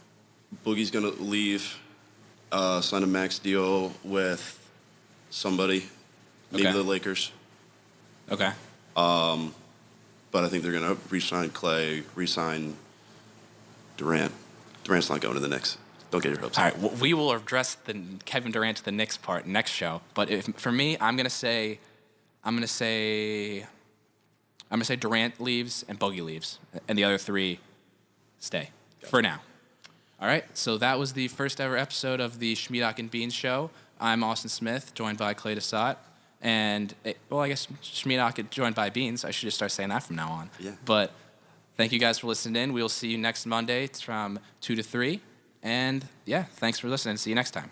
Boogie's gonna leave. Sign a max deal with somebody, maybe the Lakers. Okay. But I think they're going to re-sign Clay, re-sign Durant. Durant's not going to the Knicks. Don't get your hopes up. All right, well, we will address the Kevin Durant to the Knicks part next show. But for me, I'm gonna say Durant leaves and Bogey leaves, and the other 3 stay for now. All right, so that was the first ever episode of the Shmeedock and Beans Show. I'm Austin Smith, joined by Clay Desat. And, I guess Shmeedock joined by Beans. I should just start saying that from now on. Yeah. But thank you guys for listening in. We'll see you next Monday from 2 to 3. And, yeah, thanks for listening. See you next time.